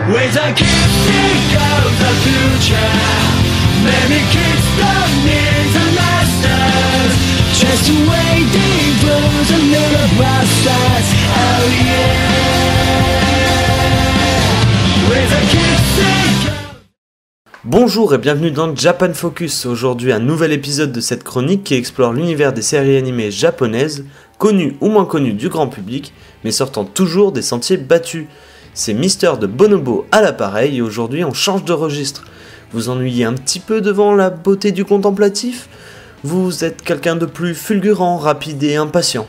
With a kiss of the future, maybe kiss don't need the masters, just waiting for the little bastards. Oh yeah. With a kiss. Bonjour et bienvenue dans Japan Focus. Aujourd'hui un nouvel épisode de cette chronique qui explore l'univers des séries animées japonaises, connues ou moins connues du grand public, mais sortant toujours des sentiers battus. C'est Mister de Bonobo à l'appareil et aujourd'hui on change de registre. Vous ennuyez un petit peu devant la beauté du contemplatif? Vous êtes quelqu'un de plus fulgurant, rapide et impatient.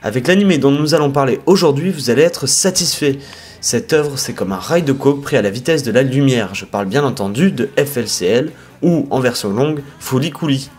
Avec l'animé dont nous allons parler aujourd'hui, vous allez être satisfait. Cette œuvre, c'est comme un rail de coke pris à la vitesse de la lumière. Je parle bien entendu de FLCL, ou en version longue, Fooly Cooly.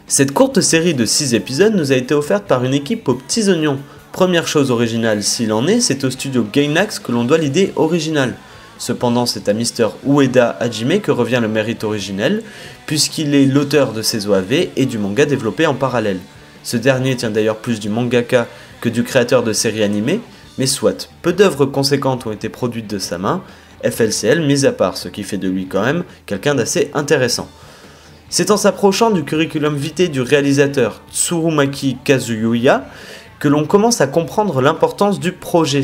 Cette courte série de 6 épisodes nous a été offerte par une équipe aux petits oignons. Première chose originale s'il en est, c'est au studio Gainax que l'on doit l'idée originale. Cependant, c'est à Mr. Ueda Hajime que revient le mérite originel, puisqu'il est l'auteur de ces OAV et du manga développé en parallèle. Ce dernier tient d'ailleurs plus du mangaka que du créateur de séries animées, mais soit, peu d'œuvres conséquentes ont été produites de sa main, FLCL mis à part, ce qui fait de lui quand même quelqu'un d'assez intéressant. C'est en s'approchant du curriculum vitae du réalisateur Tsurumaki Kazuyuya que l'on commence à comprendre l'importance du projet.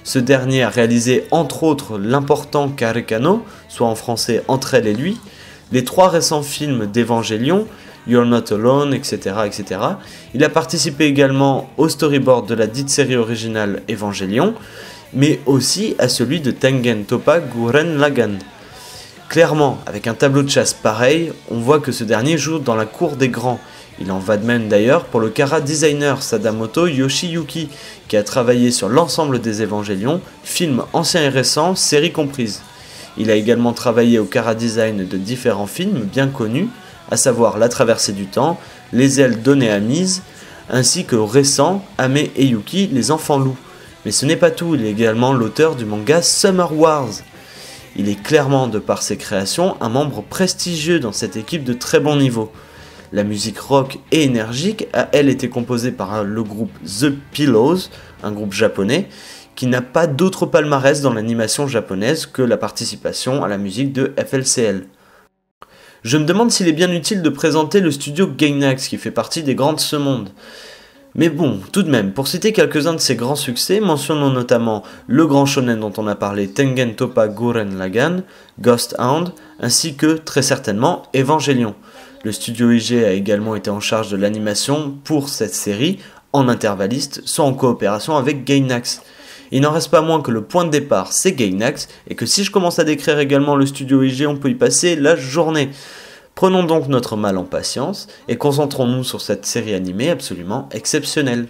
Ce dernier a réalisé entre autres l'important Karekano, soit en français Entre elle et lui, les 3 récents films d'Evangelion, You're Not Alone, etc., etc. Il a participé également au storyboard de la dite série originale Evangelion, mais aussi à celui de Tengen Toppa Gurren Lagann. Clairement, avec un tableau de chasse pareil, on voit que ce dernier joue dans la cour des grands. Il en va de même d'ailleurs pour le Kara designer Sadamoto Yoshiyuki, qui a travaillé sur l'ensemble des Evangelions, films anciens et récents, séries comprises. Il a également travaillé au Kara design de différents films bien connus, à savoir La Traversée du Temps, Les Ailes données à Mise, ainsi que au récent Ame et Yuki, Les Enfants Loups. Mais ce n'est pas tout, il est également l'auteur du manga Summer Wars. Il est clairement, de par ses créations, un membre prestigieux dans cette équipe de très bon niveau. La musique rock et énergique a elle été composée par le groupe The Pillows, un groupe japonais, qui n'a pas d'autre palmarès dans l'animation japonaise que la participation à la musique de FLCL. Je me demande s'il est bien utile de présenter le studio Gainax qui fait partie des grands de ce monde. Mais bon, tout de même, pour citer quelques-uns de ses grands succès, mentionnons notamment le grand shonen dont on a parlé, Tengen Toppa Gurren Lagann, Ghost Hound, ainsi que, très certainement, Evangelion. Le studio IG a également été en charge de l'animation pour cette série, en intervalliste, soit en coopération avec Gainax. Il n'en reste pas moins que le point de départ c'est Gainax, et que si je commence à décrire également le studio IG, on peut y passer la journée. Prenons donc notre mal en patience, et concentrons-nous sur cette série animée absolument exceptionnelle.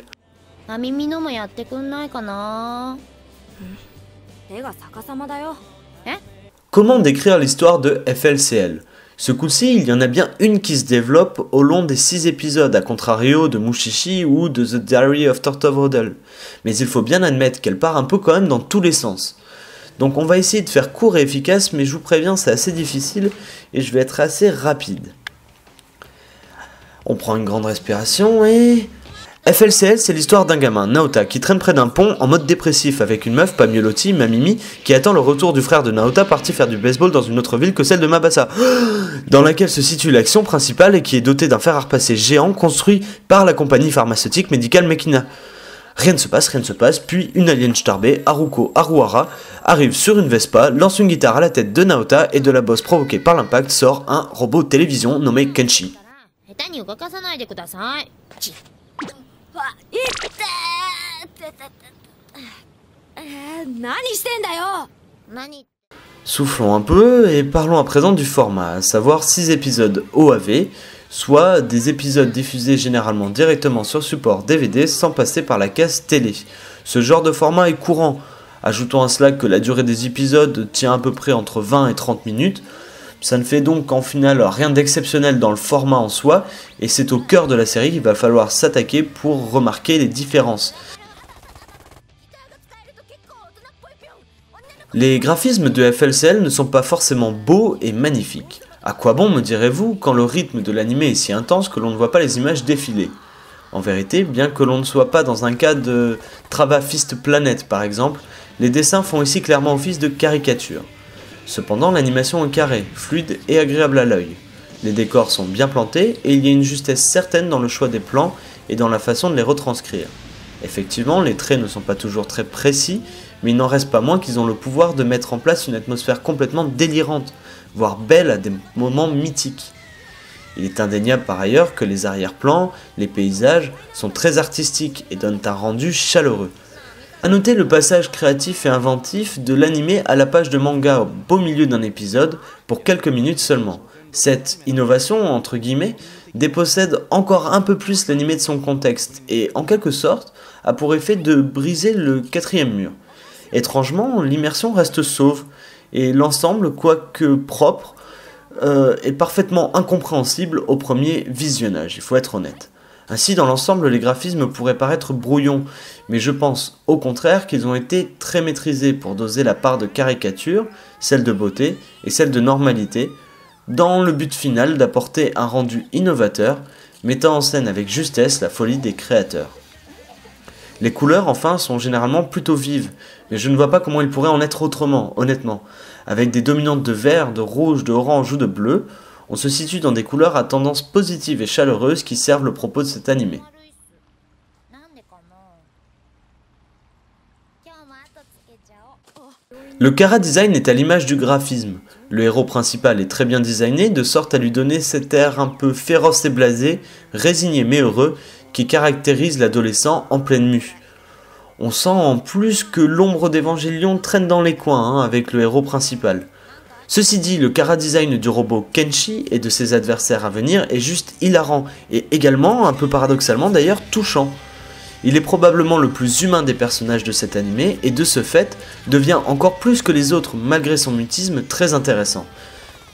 Comment décrire l'histoire de FLCL ? Ce coup-ci, il y en a bien une qui se développe au long des 6 épisodes, à contrario de Mushishi ou de The Diary of Tortorodle. Mais il faut bien admettre qu'elle part un peu quand même dans tous les sens. Donc on va essayer de faire court et efficace, mais je vous préviens, c'est assez difficile et je vais être assez rapide. On prend une grande respiration et... FLCL, c'est l'histoire d'un gamin, Naota, qui traîne près d'un pont en mode dépressif avec une meuf pas mieux lotie, Mamimi, qui attend le retour du frère de Naota parti faire du baseball dans une autre ville que celle de Mabasa, dans laquelle se situe l'action principale et qui est dotée d'un fer à repasser géant construit par la compagnie pharmaceutique médicale Mekina. Rien ne se passe, puis une alien starbée, Haruko Haruhara, arrive sur une Vespa, lance une guitare à la tête de Naota et de la bosse provoquée par l'impact sort un robot télévision nommé Kenshi. Soufflons un peu et parlons à présent du format, à savoir 6 épisodes OAV, soit des épisodes diffusés généralement directement sur support DVD sans passer par la case télé. Ce genre de format est courant. Ajoutons à cela que la durée des épisodes tient à peu près entre 20 et 30 minutes. Ça ne fait donc en final rien d'exceptionnel dans le format en soi, et c'est au cœur de la série qu'il va falloir s'attaquer pour remarquer les différences. Les graphismes de FLCL ne sont pas forcément beaux et magnifiques. À quoi bon, me direz-vous, quand le rythme de l'anime est si intense que l'on ne voit pas les images défiler? En vérité, bien que l'on ne soit pas dans un cas de Trava Fist Planet par exemple, Les dessins font ici clairement office de caricature. Cependant, l'animation est carrée, fluide et agréable à l'œil. Les décors sont bien plantés et il y a une justesse certaine dans le choix des plans et dans la façon de les retranscrire. Effectivement, les traits ne sont pas toujours très précis, mais il n'en reste pas moins qu'ils ont le pouvoir de mettre en place une atmosphère complètement délirante, voire belle à des moments mythiques. Il est indéniable par ailleurs que les arrière-plans, les paysages, sont très artistiques et donnent un rendu chaleureux. A noter le passage créatif et inventif de l'animé à la page de manga au beau milieu d'un épisode, pour quelques minutes seulement. Cette innovation, entre guillemets, dépossède encore un peu plus l'animé de son contexte et, en quelque sorte, a pour effet de briser le quatrième mur. Étrangement, l'immersion reste sauve, et l'ensemble, quoique propre, est parfaitement incompréhensible au premier visionnage, il faut être honnête. Ainsi, dans l'ensemble, les graphismes pourraient paraître brouillons, mais je pense au contraire qu'ils ont été très maîtrisés pour doser la part de caricature, celle de beauté et celle de normalité, dans le but final d'apporter un rendu innovateur, mettant en scène avec justesse la folie des créateurs. Les couleurs, enfin, sont généralement plutôt vives, mais je ne vois pas comment il pourrait en être autrement, honnêtement. Avec des dominantes de vert, de rouge, de orange ou de bleu, on se situe dans des couleurs à tendance positive et chaleureuse qui servent le propos de cet animé. Le chara-design est à l'image du graphisme. Le héros principal est très bien designé, de sorte à lui donner cet air un peu féroce et blasé, résigné mais heureux, qui caractérise l'adolescent en pleine mue. On sent en plus que l'ombre d'Evangelion traîne dans les coins avec le héros principal. Ceci dit, le chara-design du robot Kenshi et de ses adversaires à venir est juste hilarant et également, un peu paradoxalement d'ailleurs, touchant. Il est probablement le plus humain des personnages de cet animé et de ce fait devient encore plus que les autres malgré son mutisme très intéressant.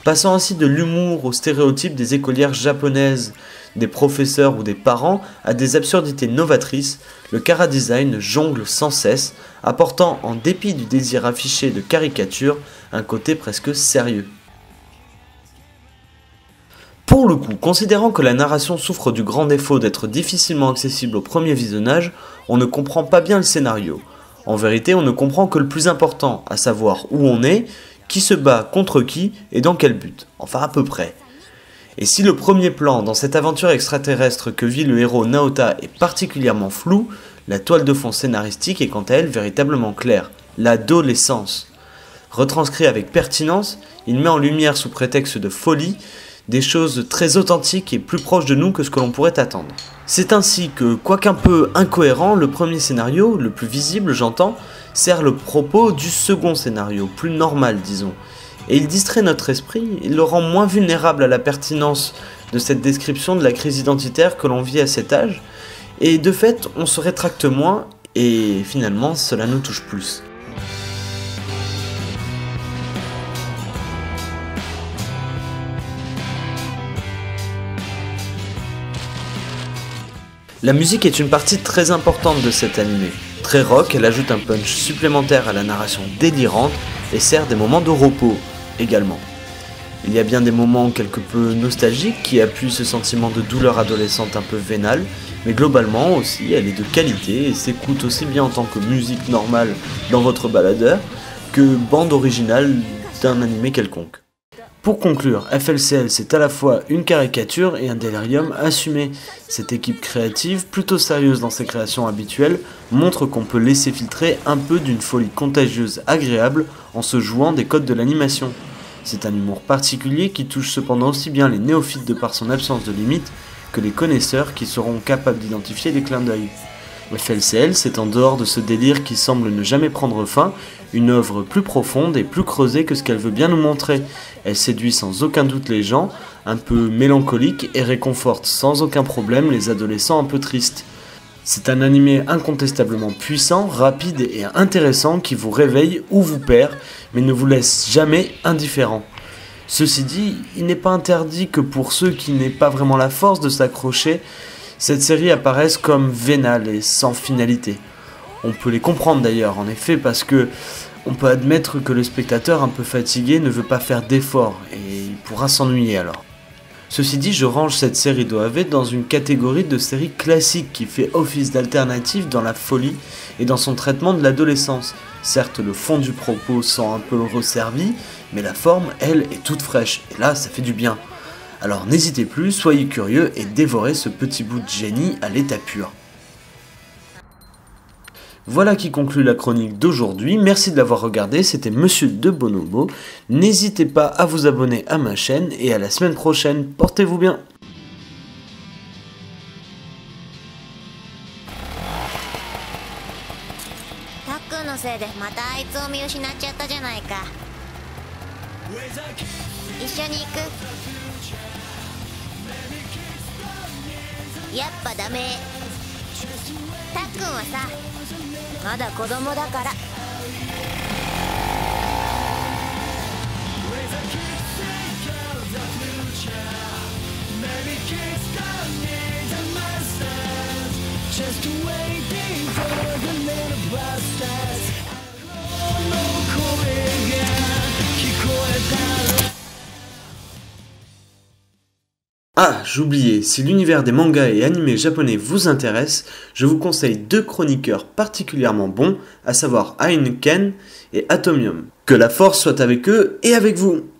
Passant ainsi de l'humour aux stéréotypes des écolières japonaises, des professeurs ou des parents à des absurdités novatrices, le chara-design jongle sans cesse, apportant en dépit du désir affiché de caricature, un côté presque sérieux. Pour le coup, considérant que la narration souffre du grand défaut d'être difficilement accessible au premier visionnage, on ne comprend pas bien le scénario. En vérité, on ne comprend que le plus important, à savoir où on est, qui se bat contre qui et dans quel but, enfin à peu près. Et si le premier plan dans cette aventure extraterrestre que vit le héros Naota est particulièrement flou, la toile de fond scénaristique est quant à elle véritablement claire, l'adolescence. Retranscrit avec pertinence, il met en lumière sous prétexte de folie des choses très authentiques et plus proches de nous que ce que l'on pourrait attendre. C'est ainsi que, quoiqu'un peu incohérent, le premier scénario, le plus visible j'entends, sert le propos du second scénario, plus normal disons. Et il distrait notre esprit, il le rend moins vulnérable à la pertinence de cette description de la crise identitaire que l'on vit à cet âge, et de fait on se rétracte moins, et finalement cela nous touche plus. La musique est une partie très importante de cet animé. Très rock, elle ajoute un punch supplémentaire à la narration délirante et sert des moments de repos également. Il y a bien des moments quelque peu nostalgiques qui appuient ce sentiment de douleur adolescente un peu vénale, mais globalement aussi elle est de qualité et s'écoute aussi bien en tant que musique normale dans votre baladeur que bande originale d'un animé quelconque. Pour conclure, FLCL c'est à la fois une caricature et un délirium assumé. Cette équipe créative, plutôt sérieuse dans ses créations habituelles, montre qu'on peut laisser filtrer un peu d'une folie contagieuse agréable en se jouant des codes de l'animation. C'est un humour particulier qui touche cependant aussi bien les néophytes de par son absence de limite que les connaisseurs qui seront capables d'identifier les clins d'œil. FLCL, c'est en dehors de ce délire qui semble ne jamais prendre fin, une œuvre plus profonde et plus creusée que ce qu'elle veut bien nous montrer. Elle séduit sans aucun doute les gens, un peu mélancoliques, et réconforte sans aucun problème les adolescents un peu tristes. C'est un animé incontestablement puissant, rapide et intéressant qui vous réveille ou vous perd, mais ne vous laisse jamais indifférent. Ceci dit, il n'est pas interdit que pour ceux qui n'aient pas vraiment la force de s'accrocher, cette série apparaisse comme vénale et sans finalité. On peut les comprendre d'ailleurs, en effet, parce que on peut admettre que le spectateur un peu fatigué ne veut pas faire d'efforts, et il pourra s'ennuyer alors. Ceci dit, je range cette série d'OAV dans une catégorie de série classique qui fait office d'alternative dans la folie et dans son traitement de l'adolescence. Certes, le fond du propos sent un peu resservi, mais la forme, elle, est toute fraîche, et là, ça fait du bien. Alors n'hésitez plus, soyez curieux et dévorez ce petit bout de génie à l'état pur. Voilà qui conclut la chronique d'aujourd'hui, merci de l'avoir regardé, c'était Monsieur de Bonobo. N'hésitez pas à vous abonner à ma chaîne et à la semaine prochaine, portez-vous bien.まだ子供だから。Ah, j'oubliais, si l'univers des mangas et animés japonais vous intéresse, je vous conseille 2 chroniqueurs particulièrement bons, à savoir Heineken et Atomium. Que la force soit avec eux et avec vous!